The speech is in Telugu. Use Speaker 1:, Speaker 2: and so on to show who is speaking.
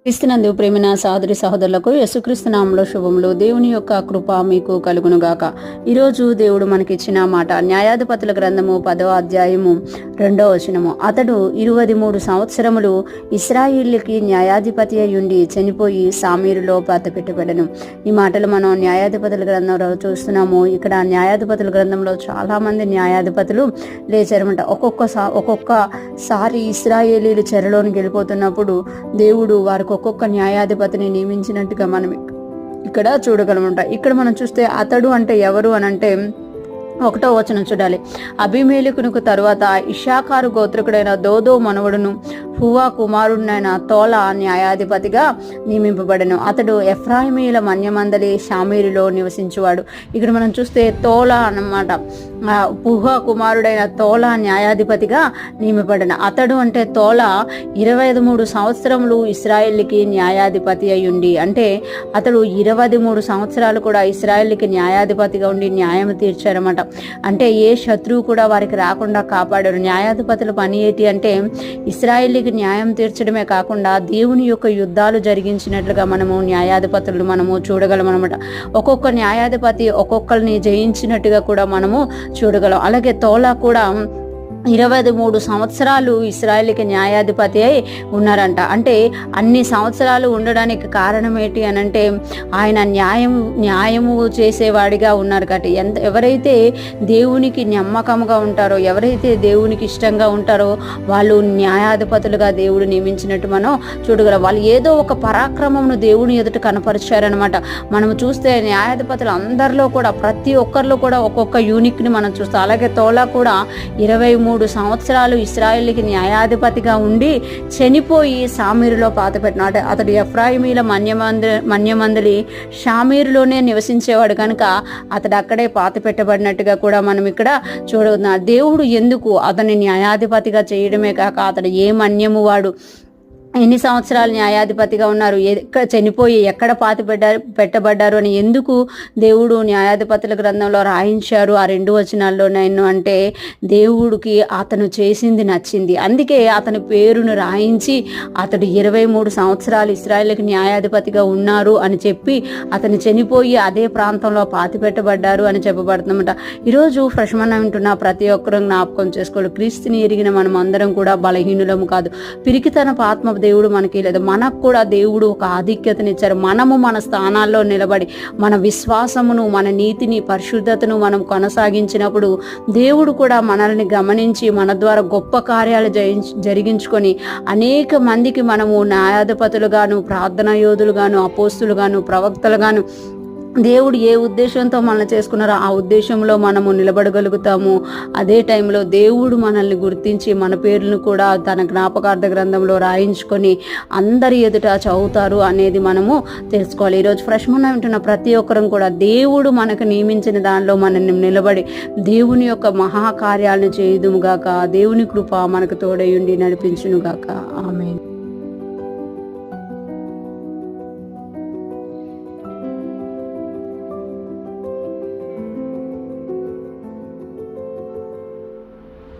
Speaker 1: క్రీస్తునందు ప్రేమిన సహోదరి సహోదరులకు యేసుక్రీస్తు నామములో శుభములు. దేవుని యొక్క కృప మీకు కలుగునుగాక. ఈరోజు దేవుడు మనకిచ్చిన మాట న్యాయాధిపతుల గ్రంథము 10వ అధ్యాయము 2వ వచనము. అతడు 23 సంవత్సరములు ఇశ్రాయేలుకి న్యాయాధిపతి అయ్యుండి చనిపోయి సామీరులో పాతపెట్టబడెను. ఈ మాటలు మనం న్యాయాధిపతుల గ్రంథంలో చూస్తున్నాము. ఇక్కడ న్యాయాధిపతుల గ్రంథంలో చాలా మంది న్యాయాధిపతులు లేచారన్నమాట. ఒక్కొక్కసారి ఇశ్రాయేలీలు చెరలోనికి వెళ్ళిపోతున్నప్పుడు దేవుడు వారికి ఒక్కొక్క న్యాయాధిపతిని నియమించినట్టుగా మనం ఇక్కడ చూడగలమంట. ఇక్కడ మనం చూస్తే అతడు అంటే ఎవరు అని అంటే 1వ వచనం చూడాలి. అబీమెలెకునకు తరువాత ఇశ్శాఖారు గోత్రకుడైన దోదో మనవడును హువా కుమారుడినైన తోలా న్యాయాధిపతిగా నియమింపబడెను. అతడు ఎఫ్రాయిమీల మన్యమందలి షామీరులో నివసించువాడు. ఇక్కడ మనం చూస్తే తోలా అన్నమాట. హువా కుమారుడైన తోలా న్యాయాధిపతిగా నియమింపబడెను. అతడు అంటే తోలా 23 సంవత్సరములు ఇశ్రాయేలుకి న్యాయాధిపతి అయ్యుండి, అంటే అతడు 23 సంవత్సరాలు కూడా ఇశ్రాయేలుకి న్యాయాధిపతిగా ఉండి న్యాయం తీర్చారన్నమాట. అంటే ఏ శత్రువు కూడా వారికి రాకుండా కాపాడారు. న్యాయాధిపతుల పని ఏంటి అంటే ఇశ్రాయేలుకి న్యాయం తీర్చడమే కాకుండా దేవుని యొక్క యుద్ధాలు జరిగించినట్లుగా మనము చూడగలం అనమాట. ఒక్కొక్క న్యాయాధిపతి ఒక్కొక్కరిని జయించినట్టుగా కూడా మనము చూడగలం. అలాగే తోలా కూడా 23 సంవత్సరాలు ఇశ్రాయేలుకి న్యాయాధిపతి అయి ఉన్నారంట. అంటే అన్ని సంవత్సరాలు ఉండడానికి కారణం ఏంటి అని అంటే ఆయన న్యాయము చేసేవాడిగా ఉన్నారు కాబట్టి. ఎవరైతే దేవునికి నమ్మకంగా ఉంటారో, ఎవరైతే దేవునికి ఇష్టంగా ఉంటారో వాళ్ళు న్యాయాధిపతులుగా దేవుడు నియమించినట్టు మనం చూడగలం. వాళ్ళు ఏదో ఒక పరాక్రమమును దేవుని ఎదుట కనపరిచారనమాట. మనం చూస్తే న్యాయాధిపతులు అందరిలో కూడా ప్రతి ఒక్కరిలో కూడా ఒక్కొక్క యూనిక్ని మనం చూస్తాం. అలాగే తోలా కూడా 23 సంవత్సరాలు ఇశ్రాయేలుకి న్యాయాధిపతిగా ఉండి చనిపోయి సామీరులో పాతపెట్టినాడు. అతడు ఎఫ్రాయిమీల మన్యమందలి షామీరులోనే నివసించేవాడు కనుక అతడు అక్కడే పాతపెట్టబడినట్టుగా కూడా మనం ఇక్కడ చూడగలుగుతున్నాం. దేవుడు ఎందుకు అతని న్యాయాధిపతిగా చేయడమే కాక అతడు ఏ మన్యము వాడు, ఎన్ని సంవత్సరాలు న్యాయాధిపతిగా ఉన్నారు, చనిపోయి ఎక్కడ పెట్టబడ్డారు అని ఎందుకు దేవుడు న్యాయాధిపతుల గ్రంథంలో రాయించారు ఆ 2 వచనాల్లో నేను అంటే దేవుడికి అతను చేసింది నచ్చింది. అందుకే అతని పేరును రాయించి అతడు 23 సంవత్సరాలు ఇశ్రాయేలుకి న్యాయాధిపతిగా ఉన్నారు అని చెప్పి అతను చనిపోయి అదే ప్రాంతంలో పాతిపెట్టబడ్డారు అని చెప్పబడుతుందన్నమాట. ఈరోజు ఫ్రెష్మన్ వింటున్న ప్రతి ఒక్కరూ జ్ఞాపకం చేసుకోవాలి, క్రీస్తుని ఎరిగిన మనం అందరం కూడా బలహీనులము కాదు. పిరికితన ఆత్మ దేవుడు మనకి లేదు. మనకు కూడా దేవుడు ఒక ఆధిక్యతనిచ్చారు. మనము మన స్థానాల్లో నిలబడి మన విశ్వాసమును, మన నీతిని, పరిశుద్ధతను మనం కొనసాగించినప్పుడు దేవుడు కూడా మనల్ని గమనించి మన ద్వారా గొప్ప కార్యాలు జరిగించుకొని అనేక మందికి మనము న్యాయాధిపతులుగాను, ప్రార్థనా యోధులుగాను, అపోస్తులుగాను, ప్రవక్తలుగాను దేవుడు ఏ ఉద్దేశంతో మనల్ని చేసుకున్నారో ఆ ఉద్దేశంలో మనము నిలబడగలుగుతాము. అదే టైంలో దేవుడు మనల్ని గుర్తించి మన పేర్లను కూడా తన జ్ఞాపకార్థ గ్రంథంలో రాయించుకొని అందరి ఎదుట చదువుతారు అనేది మనము తెలుసుకోవాలి. ఈరోజు ఫ్రెష్మన్ వింటున్న ప్రతి ఒక్కరం కూడా దేవుడు మనకు నియమించిన దానిలో మనల్ని నిలబడి దేవుని యొక్క మహాకార్యాలను చేయుదుముగాక. దేవుని కృప మనకు తోడయుండి నడిపించునుగాక. ఆమేన్.